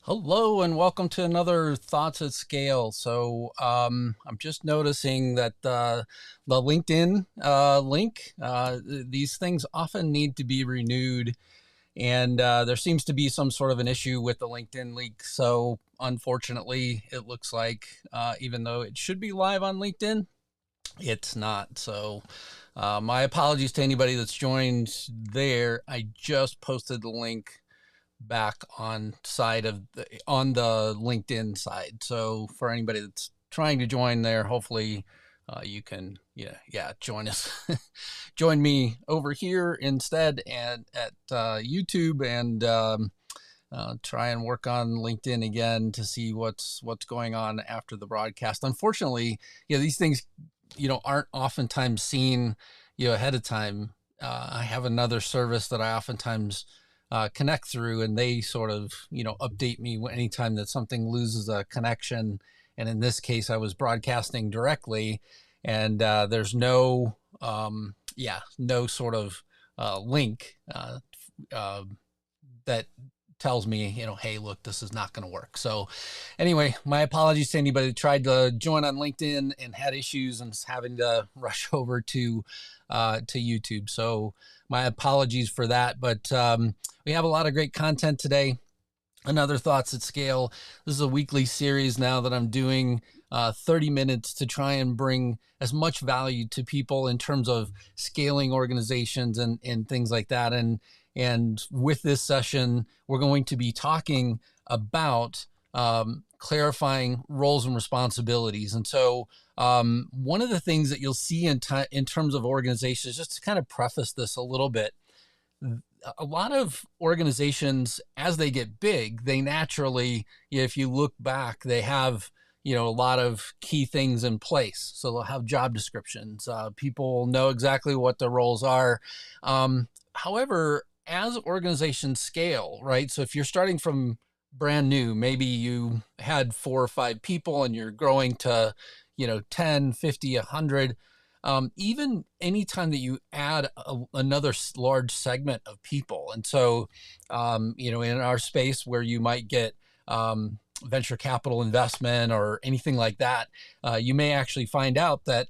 Hello and welcome to another Thoughts at Scale. I'm just noticing that the LinkedIn link, these things often need to be renewed, and there seems to be some sort of an issue with the LinkedIn link. So unfortunately, it looks like even though it should be live on LinkedIn, it's not. My apologies to anybody that's joined there. I just posted the link back on the LinkedIn side. So for anybody that's trying to join there, hopefully you can join us, join me over here instead and at YouTube and try and work on LinkedIn again to see what's going on after the broadcast. Unfortunately, these things aren't oftentimes seen ahead of time. I have another service that I oftentimes connect through, and they sort of update me anytime that something loses a connection. And in this case, I was broadcasting directly, and there's no no sort of link that tells me, hey, look, this is not going to work. So anyway, my apologies to anybody that tried to join on LinkedIn and had issues and is having to rush over to YouTube. So my apologies for that. But we have a lot of great content today. Another Thoughts at Scale. This is a weekly series now that I'm doing 30 minutes to try and bring as much value to people in terms of scaling organizations and things like that. And with this session, we're going to be talking about clarifying roles and responsibilities. And so one of the things that you'll see in terms of organizations, just to kind of preface this a little bit, a lot of organizations, as they get big, they naturally, if you look back, they have a lot of key things in place. So they'll have job descriptions. People know exactly what their roles are. However, as organizations scale, right? So if you're starting from brand new, maybe you had 4 or 5 people and you're growing to, 10, 50, 100. Even anytime that you add another large segment of people. And so, in our space where you might get venture capital investment or anything like that, you may actually find out that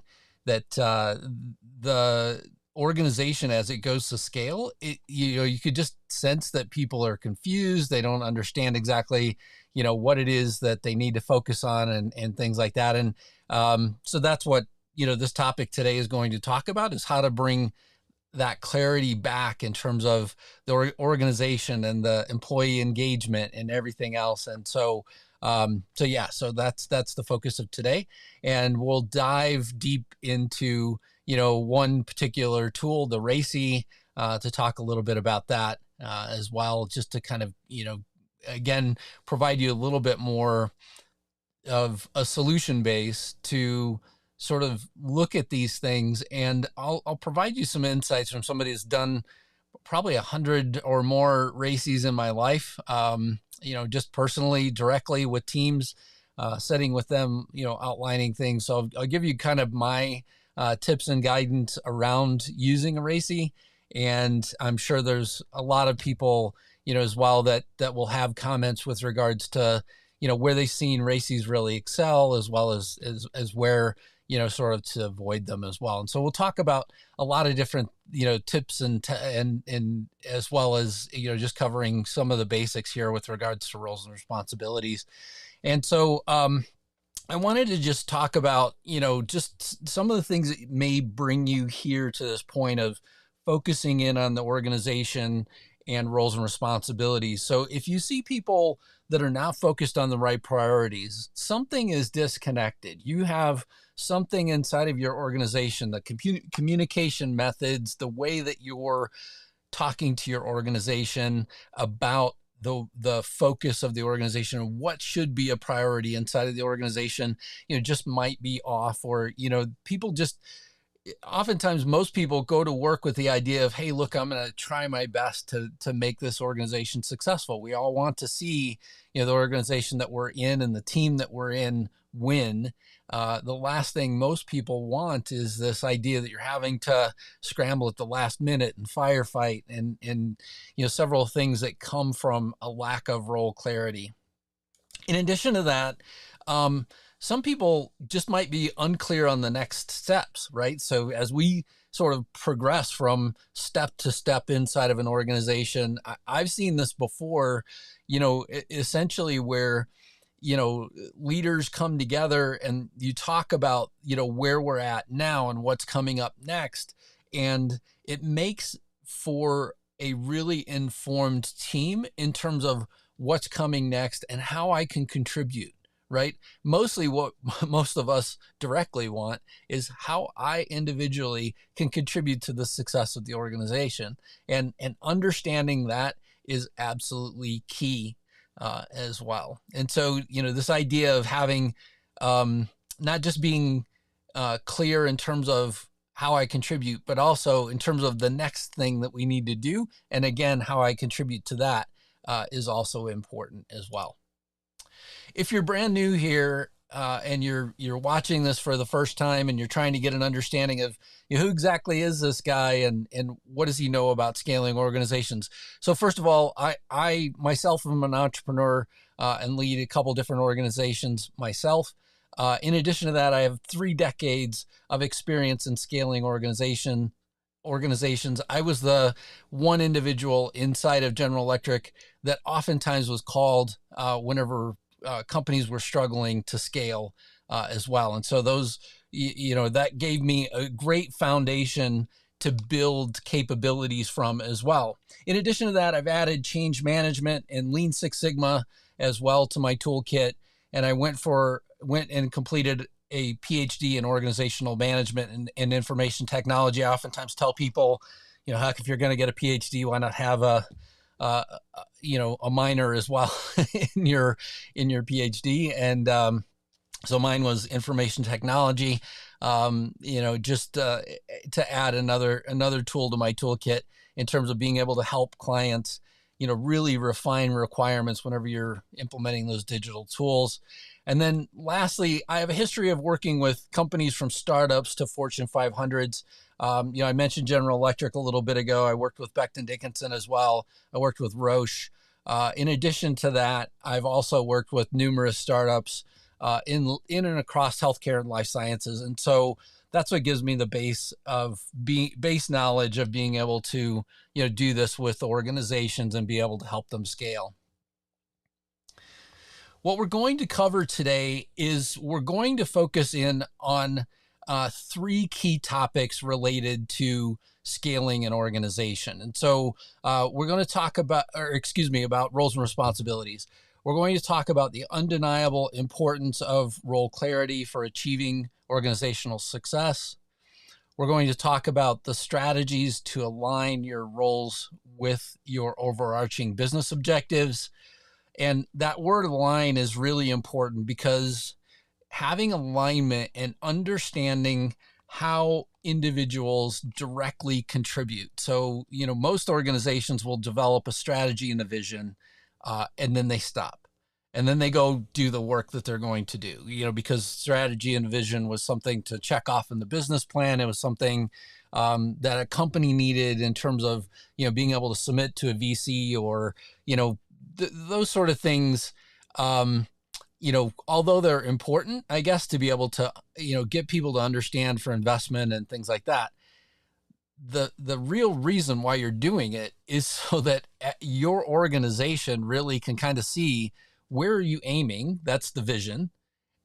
the organization, as it goes to scale, you could just sense that people are confused. They don't understand exactly, what it is that they need to focus on and things like that. And so that's what, this topic today is going to talk about, is how to bring that clarity back in terms of the organization and the employee engagement and everything else. And so that's the focus of today. And we'll dive deep into, one particular tool, the RACI, to talk a little bit about that as well, just to kind of, again, provide you a little bit more of a solution base to sort of look at these things. And I'll provide you some insights from somebody that's done probably 100 or more RACIs in my life, just personally, directly with teams, setting with them, outlining things. So I'll give you kind of my tips and guidance around using a RACI. And I'm sure there's a lot of people, as well, that will have comments with regards to, where they've seen RACIs really excel, as well as where, sort of to avoid them as well. And so we'll talk about a lot of different, tips and as well as, just covering some of the basics here with regards to roles and responsibilities. And so I wanted to just talk about, just some of the things that may bring you here to this point of focusing in on the organization and roles and responsibilities. So if you see people that are not focused on the right priorities, something is disconnected. You have something inside of your organization, the communication methods, the way that you're talking to your organization about the focus of the organization and what should be a priority inside of the organization, just might be off. Or, people just, oftentimes most people go to work with the idea of, hey, look, I'm going to try my best to make this organization successful. We all want to see, the organization that we're in and the team that we're in win. The last thing most people want is this idea that you're having to scramble at the last minute and firefight and several things that come from a lack of role clarity. In addition to that, some people just might be unclear on the next steps, right? So as we sort of progress from step to step inside of an organization, I've seen this before, essentially where, leaders come together and you talk about, where we're at now and what's coming up next. And it makes for a really informed team in terms of what's coming next and how I can contribute, right? Mostly what most of us directly want is how I individually can contribute to the success of the organization. And understanding that is absolutely key as well. And so, this idea of having not just being clear in terms of how I contribute, but also in terms of the next thing that we need to do. And again, how I contribute to that is also important as well. If you're brand new here and you're watching this for the first time and you're trying to get an understanding of who exactly is this guy and what does he know about scaling organizations. So first of all, I myself am an entrepreneur and lead a couple different organizations myself. In addition to that, I have 3 decades of experience in scaling organizations. I was the one individual inside of General Electric that oftentimes was called whenever companies were struggling to scale as well. And so those, that gave me a great foundation to build capabilities from as well. In addition to that, I've added change management and Lean Six Sigma as well to my toolkit. And I went and completed a PhD in organizational management and information technology. I oftentimes tell people, heck, if you're going to get a PhD, why not have a minor as well in your PhD. And so mine was information technology, just to add another tool to my toolkit in terms of being able to help clients, really refine requirements whenever you're implementing those digital tools. And then lastly, I have a history of working with companies from startups to Fortune 500s. I mentioned General Electric a little bit ago. I worked with Becton Dickinson as well. I worked with Roche. In addition to that, I've also worked with numerous startups in and across healthcare and life sciences. And so that's what gives me the base knowledge of being able to, do this with organizations and be able to help them scale. What we're going to cover today is we're going to focus in on 3 key topics related to scaling an organization. And so we're going to talk about roles and responsibilities. We're going to talk about the undeniable importance of role clarity for achieving organizational success. We're going to talk about the strategies to align your roles with your overarching business objectives. And that word align is really important because having alignment and understanding how individuals directly contribute. So, most organizations will develop a strategy and a vision, and then they stop. And then they go do the work that they're going to do, because strategy and vision was something to check off in the business plan. It was something that a company needed in terms of, being able to submit to a VC or, those sort of things, although they're important, I guess, to be able to, get people to understand for investment and things like that. The real reason why you're doing it is so that your organization really can kind of see where are you aiming. That's the vision.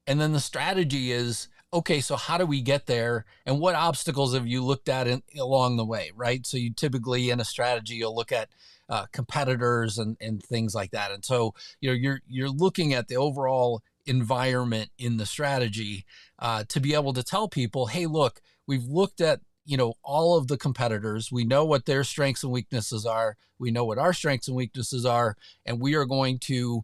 And then the strategy is, okay, so how do we get there? And what obstacles have you looked at along the way, right? So you typically in a strategy, you'll look at competitors and things like that. And so, you're looking at the overall environment in the strategy to be able to tell people, hey, look, we've looked at, all of the competitors. We know what their strengths and weaknesses are. We know what our strengths and weaknesses are. And we are going to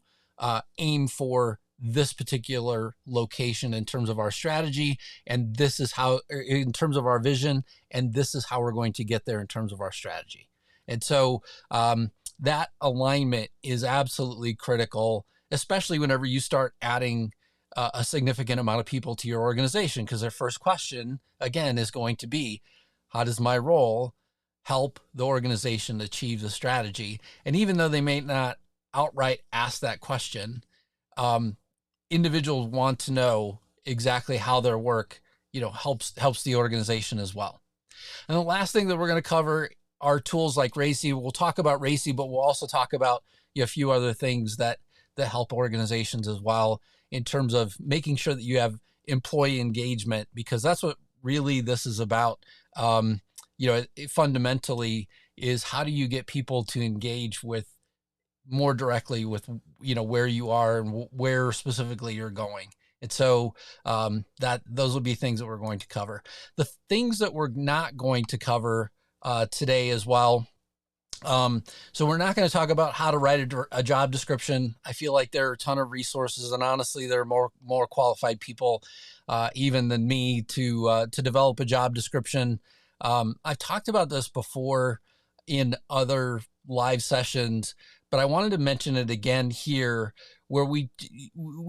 aim for this particular location in terms of our strategy. And this is how, in terms of our vision, and this is how we're going to get there in terms of our strategy. And so that alignment is absolutely critical, especially whenever you start adding a significant amount of people to your organization, because their first question, again, is going to be, how does my role help the organization achieve the strategy? And even though they may not outright ask that question, um, individuals want to know exactly how their work, helps the organization as well. And the last thing that we're going to cover are tools like RACI. We'll talk about RACI, but we'll also talk about a few other things that help organizations as well, in terms of making sure that you have employee engagement, because that's what really this is about. It fundamentally is, how do you get people to engage with more directly with, where you are and where specifically you're going. And so that those will be things that we're going to cover. The things that we're not going to cover today as well. So we're not going to talk about how to write a job description. I feel like there are a ton of resources, and honestly, there are more qualified people even than me to develop a job description. I've talked about this before in other live sessions, but I wanted to mention it again here, where we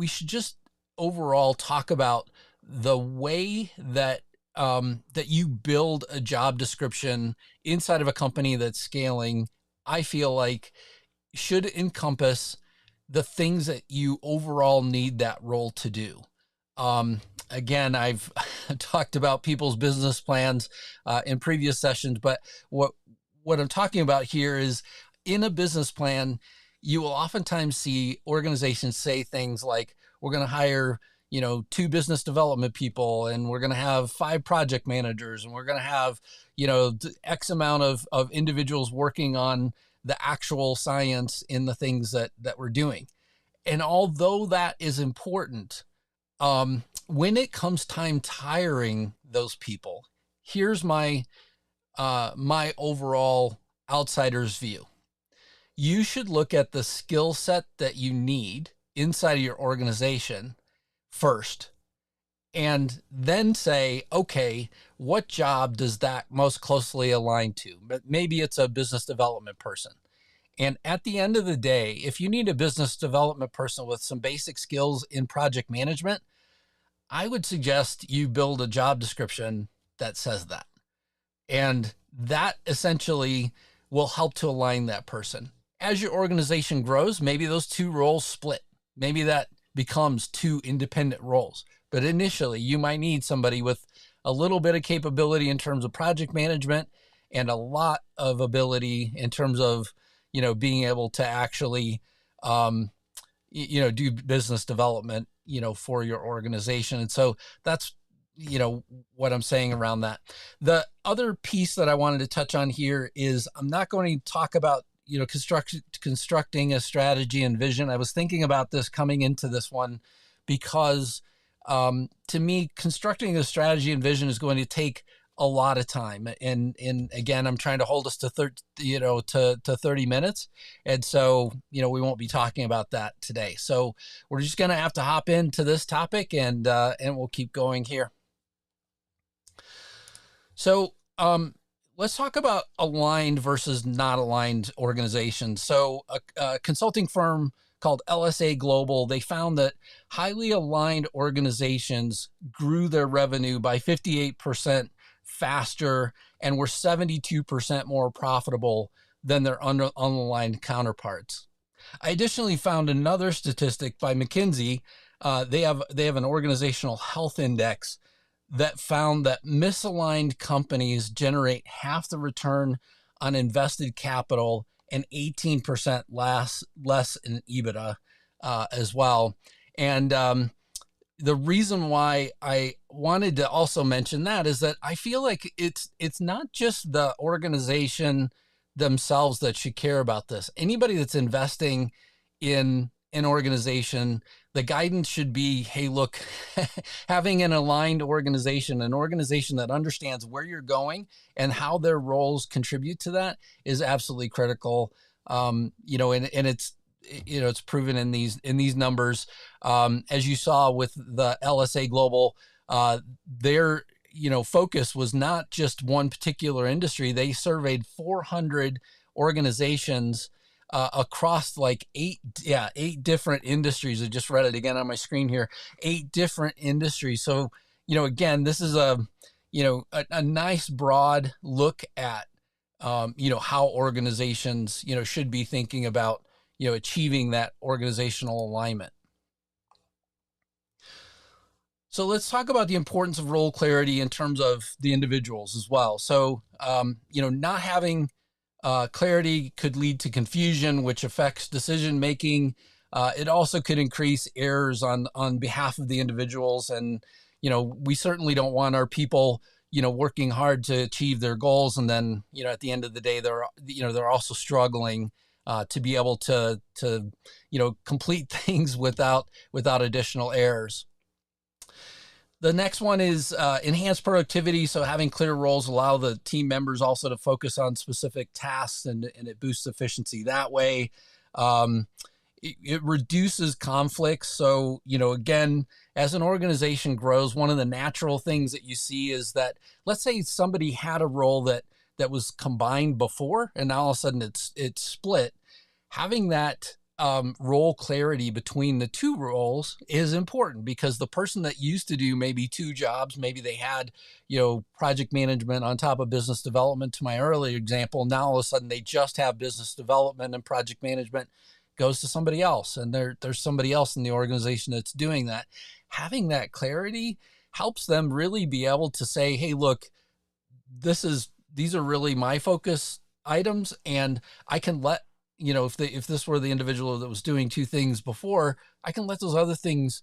should just overall talk about the way that that you build a job description inside of a company that's scaling. I feel like should encompass the things that you overall need that role to do. Again, I've talked about people's business plans in previous sessions, but what I'm talking about here is, in a business plan, you will oftentimes see organizations say things like, we're going to hire, 2 business development people, and we're going to have 5 project managers, and we're going to have, X amount of individuals working on the actual science in the things that we're doing. And although that is important, when it comes time to hiring those people, here's my my overall outsider's view. You should look at the skill set that you need inside of your organization first, and then say, okay, what job does that most closely align to? But maybe it's a business development person. And at the end of the day, if you need a business development person with some basic skills in project management, I would suggest you build a job description that says that. And that essentially will help to align that person. As your organization grows, maybe those 2 roles split. Maybe that becomes 2 independent roles. But initially, you might need somebody with a little bit of capability in terms of project management, and a lot of ability in terms of, being able to actually, do business development, for your organization. And so that's, what I'm saying around that. The other piece that I wanted to touch on here is, I'm not going to talk about, constructing a strategy and vision. I was thinking about this coming into this one, because to me, constructing a strategy and vision is going to take a lot of time. And again, I'm trying to hold us to 30 minutes. And so, we won't be talking about that today. So we're just going to have to hop into this topic, and we'll keep going here. So, let's talk about aligned versus not aligned organizations. So a consulting firm called LSA Global, they found that highly aligned organizations grew their revenue by 58% faster and were 72% more profitable than their unaligned counterparts. I additionally found another statistic by McKinsey. They have an organizational health index that found that misaligned companies generate half the return on invested capital and 18% less in EBITDA as well. And the reason why I wanted to also mention that is that I feel like it's not just the organization themselves that should care about this. Anybody that's investing in an organization, the guidance should be, hey, look, having an aligned organization, an organization that understands where you're going and how their roles contribute to that, is absolutely critical. And it's proven in these numbers. As you saw with the LSA Global, their focus was not just one particular industry. They surveyed 400 organizations across like eight different industries. I just read it again on my screen here. 8 different industries. So, again, this is a nice broad look at, how organizations, should be thinking about, achieving that organizational alignment. So let's talk about the importance of role clarity in terms of the individuals as well. So, not having clarity could lead to confusion, which affects decision making. It also could increase errors on behalf of the individuals, and we certainly don't want our people working hard to achieve their goals, and then at the end of the day they're also struggling to be able to complete things without additional errors. The next one is enhanced productivity. So having clear roles allow the team members also to focus on specific tasks, and it boosts efficiency that way. Um, it reduces conflicts. So, again, as an organization grows, one of the natural things that you see is that, let's say somebody had a role that was combined before, and now all of a sudden it's split. Having that role clarity between the two roles is important, because the person that used to do maybe two jobs, maybe they had, project management on top of business development, to my earlier example, now all of a sudden they just have business development, and project management goes to somebody else. And there's somebody else in the organization that's doing that. Having that clarity helps them really be able to say, hey, look, these are really my focus items, and I can let if this were the individual that was doing two things before, I can let those other things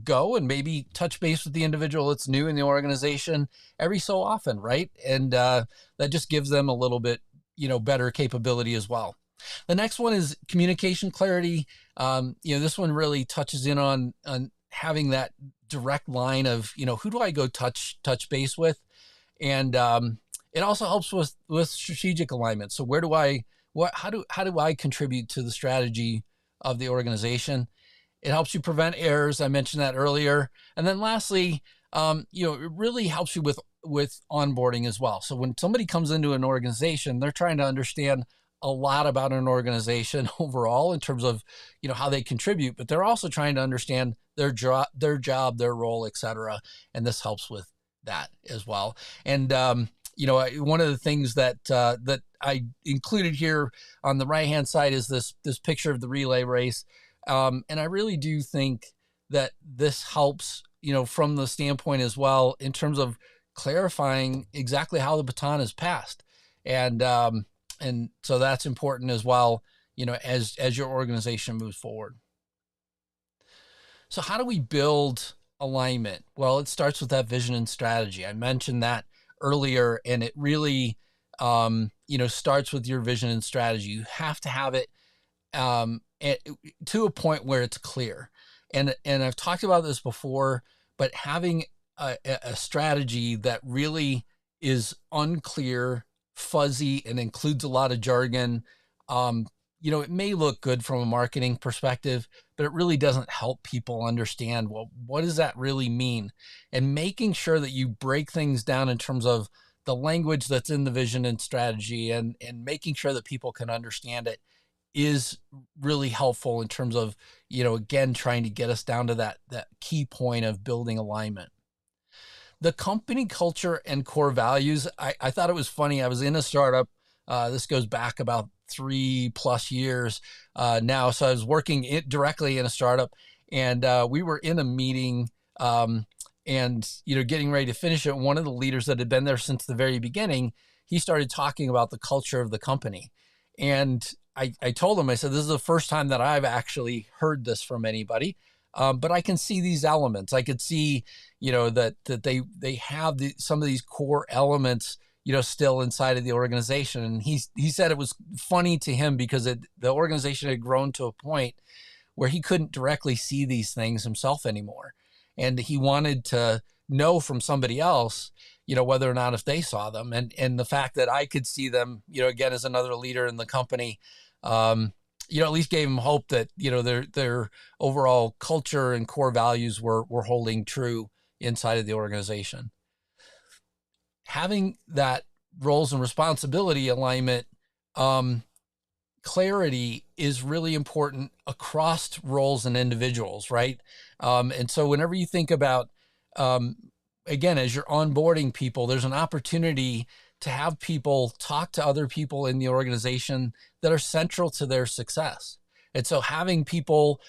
go, and maybe touch base with the individual that's new in the organization every so often, right? And that just gives them a little bit better capability as well. The next one is communication clarity. This one really touches in on having that direct line of who do I go touch base with, and it also helps with strategic alignment. So how do I contribute to the strategy of the organization? It helps you prevent errors. I mentioned that earlier. And then lastly, it really helps you with onboarding as well. So when somebody comes into an organization, they're trying to understand a lot about an organization overall in terms of how they contribute, but they're also trying to understand their job, their role, etc. And this helps with that as well. And one of the things that I included here on the right hand side is this picture of the relay race, and I really do think that this helps from the standpoint as well in terms of clarifying exactly how the baton is passed, and so that's important as well as your organization moves forward. So how do we build alignment? Well, it starts with that vision and strategy. I mentioned that earlier, and it really starts with your vision and strategy. You have to have it to a point where it's clear, and I've talked about this before, but having a strategy that really is unclear, fuzzy, and includes a lot of jargon, it may look good from a marketing perspective, but it really doesn't help people understand, well, what does that really mean? And making sure that you break things down in terms of the language that's in the vision and strategy, and making sure that people can understand it is really helpful in terms of, again, trying to get us down to that key point of building alignment. The company culture and core values. I thought it was funny. I was in a startup. This goes back about 3+ years now. So I was working directly in a startup, and we were in a meeting, and getting ready to finish it. One of the leaders that had been there since the very beginning, he started talking about the culture of the company, and I told him, I said, this is the first time that I've actually heard this from anybody. But I can see these elements. I could see, that they have some of these core elements, still inside of the organization. And he said it was funny to him because the organization had grown to a point where he couldn't directly see these things himself anymore. And he wanted to know from somebody else, whether or not if they saw them, and the fact that I could see them, again, as another leader in the company, at least gave him hope that, their overall culture and core values were holding true inside of the organization. Having that roles and responsibility alignment, clarity is really important across roles and individuals, right? And so whenever you think about, again, as you're onboarding people, there's an opportunity to have people talk to other people in the organization that are central to their success. And so having people,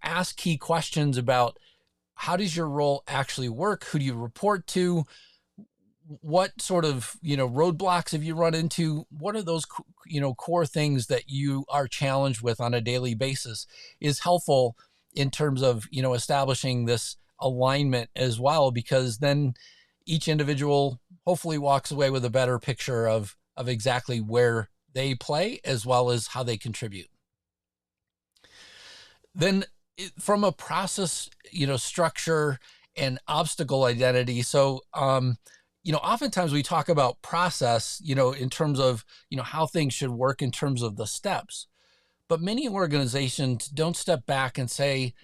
ask key questions about how does your role actually work? Who do you report to? What sort of, roadblocks have you run into? What are those, core things that you are challenged with on a daily basis is helpful in terms of, establishing this alignment as well, because then each individual hopefully walks away with a better picture of exactly where they play as well as how they contribute. Then from a process, structure and obstacle identity. So, oftentimes we talk about process, in terms of, how things should work in terms of the steps. But many organizations don't step back and say,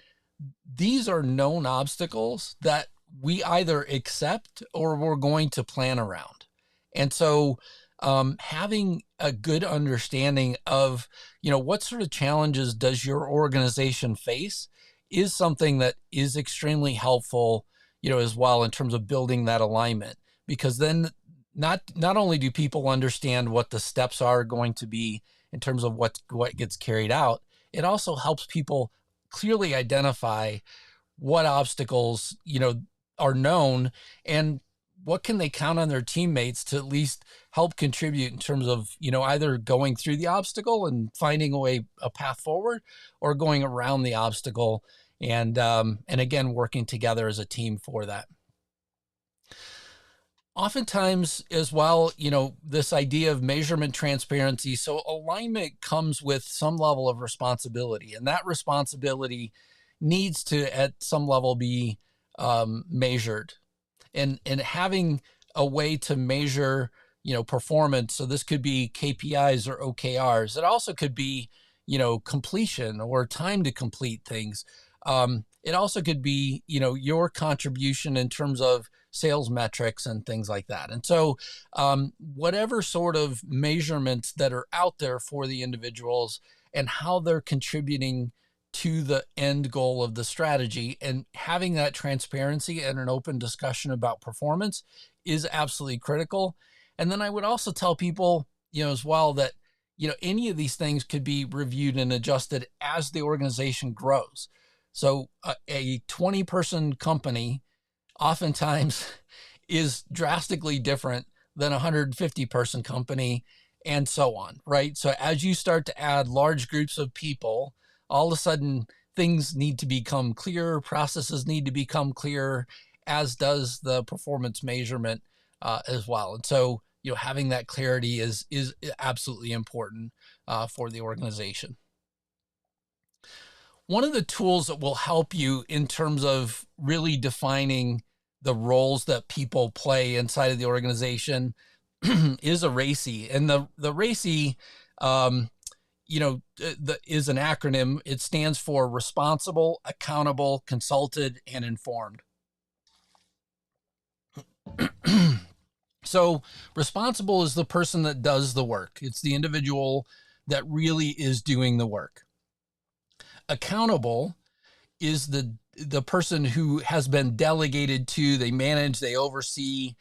these are known obstacles that we either accept or we're going to plan around. And so having a good understanding of, what sort of challenges does your organization face is something that is extremely helpful, as well in terms of building that alignment, because then not only do people understand what the steps are going to be in terms of what gets carried out, it also helps people clearly identify what obstacles, are known, and what can they count on their teammates to at least help contribute in terms of, either going through the obstacle and finding a path forward, or going around the obstacle and again, working together as a team for that. Oftentimes as well, this idea of measurement transparency. So alignment comes with some level of responsibility, and that responsibility needs to, at some level, be measured. And having a way to measure, performance. So this could be KPIs or OKRs. It also could be, completion or time to complete things. It also could be, your contribution in terms of sales metrics and things like that. And so whatever sort of measurements that are out there for the individuals and how they're contributing to the end goal of the strategy, and having that transparency and an open discussion about performance is absolutely critical. And then I would also tell people, as well, that, any of these things could be reviewed and adjusted as the organization grows. So a 20-person company oftentimes is drastically different than a 150-person company, and so on, right? So as you start to add large groups of people, all of a sudden things need to become clearer, processes need to become clearer, as does the performance measurement as well. And so, having that clarity is absolutely important for the organization. One of the tools that will help you in terms of really defining the roles that people play inside of the organization is a RACI. And the RACI, is an acronym. It stands for responsible, accountable, consulted, and informed. So responsible is the person that does the work. It's the individual that really is doing the work. Accountable is the person who has been delegated to, they manage, they oversee,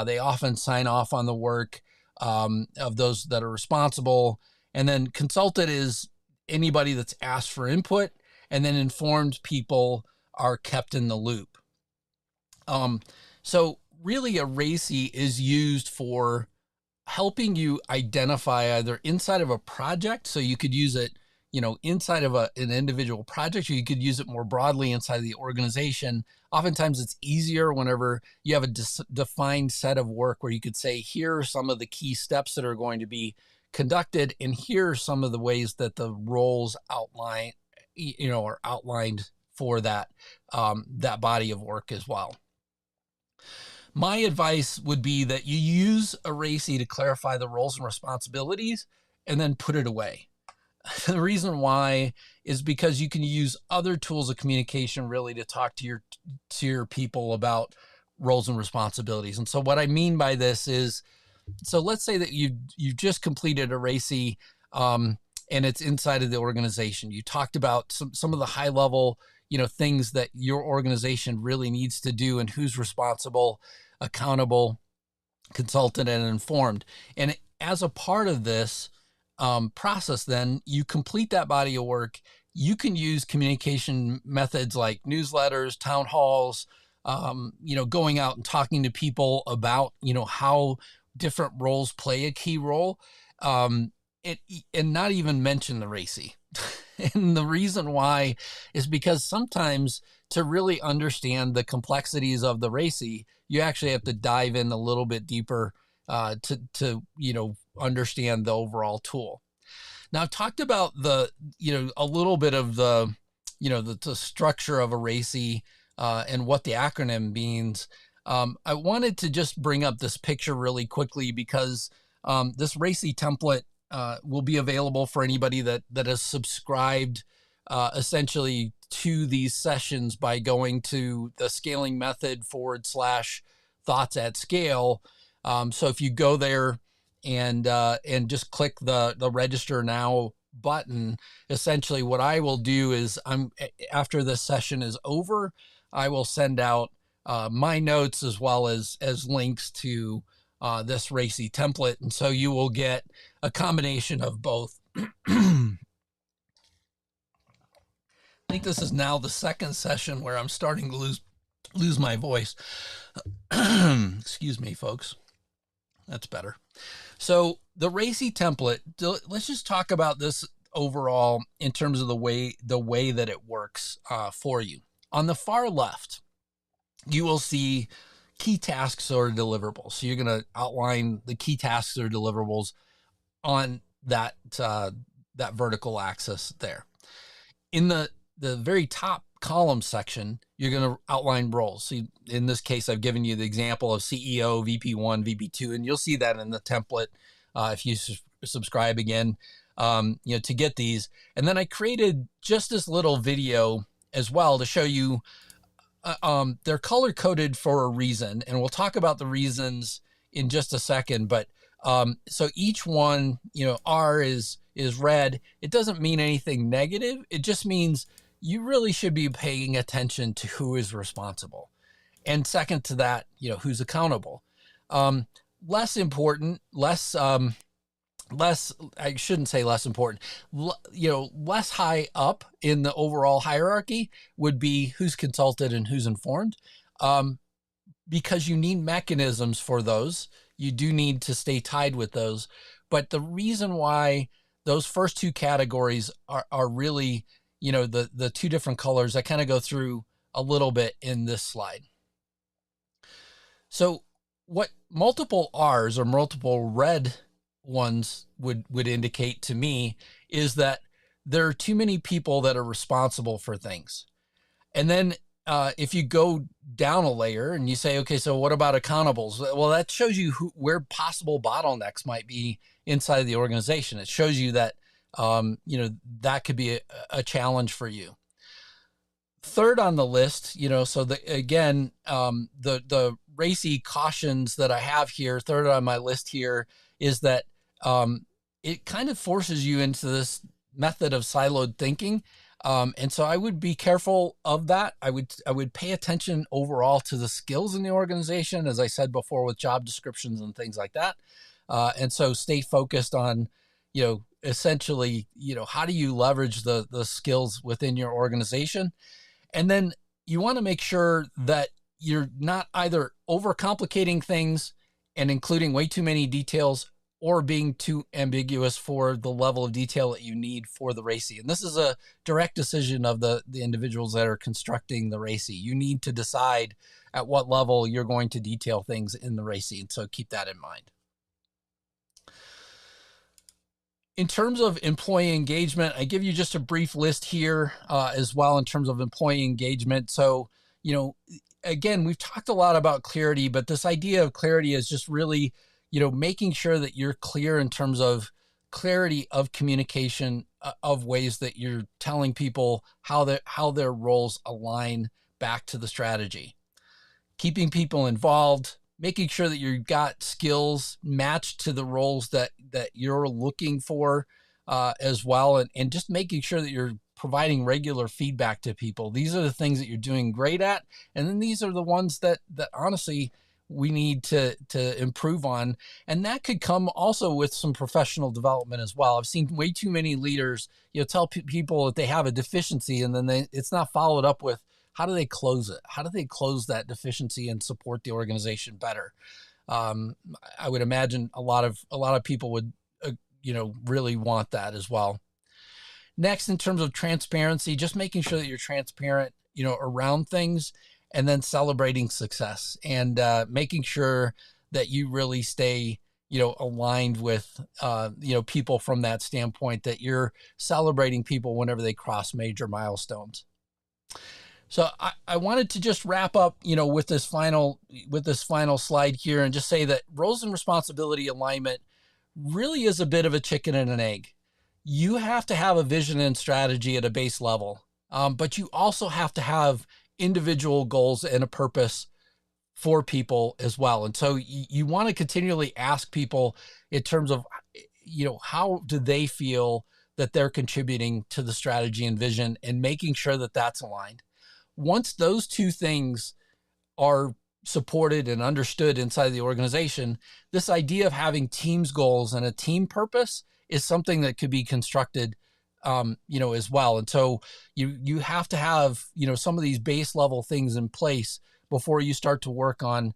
they often sign off on the work of those that are responsible. And then consulted is anybody that's asked for input, and then informed people are kept in the loop. So really a RACI is used for helping you identify either inside of a project, so you could use it, inside of an individual project, or you could use it more broadly inside of the organization. Oftentimes it's easier whenever you have a defined set of work where you could say, here are some of the key steps that are going to be conducted, and here are some of the ways that the roles outline, are outlined for that, that body of work as well. My advice would be that you use a RACI to clarify the roles and responsibilities, and then put it away. The reason why is because you can use other tools of communication really to talk to your people about roles and responsibilities. And so what I mean by this is, so let's say that you've just completed a RACI, and it's inside of the organization. You talked about some of the high level, things that your organization really needs to do, and who's responsible, accountable, consulted, and informed. And as a part of this process, then you complete that body of work, you can use communication methods like newsletters, town halls, going out and talking to people about, how different roles play a key role, um, and not even mention the RACI. And the reason why is because sometimes to really understand the complexities of the RACI, you actually have to dive in a little bit deeper to understand the overall tool. Now, I've talked about a little bit of the structure of a RACI and what the acronym means. I wanted to just bring up this picture really quickly because this RACI template will be available for anybody that has subscribed essentially to these sessions by going to the scaling method /thoughts at scale. So if you go there and just click the register now button, essentially what I will do is after this session is over, I will send out my notes as well as links to this RACI template. And so you will get a combination of both. I think this is now the second session where I'm starting to lose my voice. Excuse me, folks. That's better. So the RACI template, let's just talk about this overall in terms of the way that it works for you. On the far left, you will see key tasks or deliverables. So you're going to outline the key tasks or deliverables on that vertical axis there. In the very top column section, you're going to outline roles. So in this case, I've given you the example of CEO, VP1, VP2, and you'll see that in the template if you subscribe again, to get these. And then I created just this little video as well to show you they're color coded for a reason, and we'll talk about the reasons in just a second. But so each one, R is red. It doesn't mean anything negative. It just means you really should be paying attention to who is responsible. And second to that, who's accountable. Less important, less, I shouldn't say less important, less high up in the overall hierarchy would be who's consulted and who's informed. Because you need mechanisms for those. You do need to stay tied with those. But the reason why those first two categories are really, the two different colors, I kind of go through a little bit in this slide. So what multiple R's or multiple red ones would indicate to me is that there are too many people that are responsible for things. And then if you go down a layer and you say, okay, so what about accountables? Well, that shows you where possible bottlenecks might be inside the organization. It shows you that, that could be a challenge for you. Third on the list, so the RACI cautions that I have here, third on my list here is that it kind of forces you into this method of siloed thinking. And so I would be careful of that. I would pay attention overall to the skills in the organization, as I said before, with job descriptions and things like that. And so stay focused on, essentially, how do you leverage the skills within your organization? And then you want to make sure that you're not either overcomplicating things and including way too many details or being too ambiguous for the level of detail that you need for the RACI. And this is a direct decision of the individuals that are constructing the RACI. You need to decide at what level you're going to detail things in the RACI. And so keep that in mind. In terms of employee engagement, I give you just a brief list here as well in terms of employee engagement. So, again, we've talked a lot about clarity, but this idea of clarity is just really, making sure that you're clear in terms of clarity of communication of ways that you're telling people how their roles align back to the strategy. Keeping people involved, making sure that you've got skills matched to the roles that you're looking for as well. And just making sure that you're providing regular feedback to people. These are the things that you're doing great at. And then these are the ones that honestly, we need to improve on. And that could come also with some professional development as well. I've seen way too many leaders, tell people that they have a deficiency, and then it's not followed up with how do they close it? How do they close that deficiency and support the organization better? I would imagine a lot of people would, really want that as well. Next, in terms of transparency, just making sure that you're transparent, around things, and then celebrating success, and making sure that you really stay, aligned with, people from that standpoint, that you're celebrating people whenever they cross major milestones. So I wanted to just wrap up, with this final slide here, and just say that roles and responsibility alignment really is a bit of a chicken and an egg. You have to have a vision and strategy at a base level, but you also have to have individual goals and a purpose for people as well. And so you want to continually ask people in terms of, how do they feel that they're contributing to the strategy and vision, and making sure that that's aligned. Once those two things are supported and understood inside the organization, this idea of having teams goals and a team purpose is something that could be constructed, as well. And so you have to have, some of these base level things in place before you start to work on,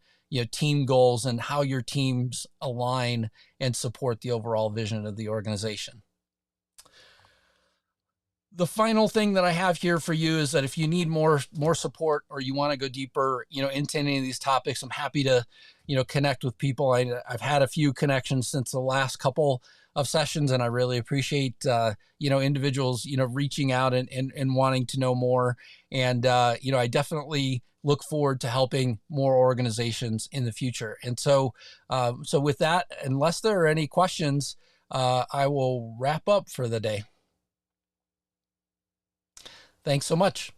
team goals and how your teams align and support the overall vision of the organization. The final thing that I have here for you is that if you need more support, or you want to go deeper, into any of these topics, I'm happy to, connect with people. I've had a few connections since the last couple of sessions, and I really appreciate, individuals, reaching out and wanting to know more. And, I definitely look forward to helping more organizations in the future. And so with that, unless there are any questions, I will wrap up for the day. Thanks so much.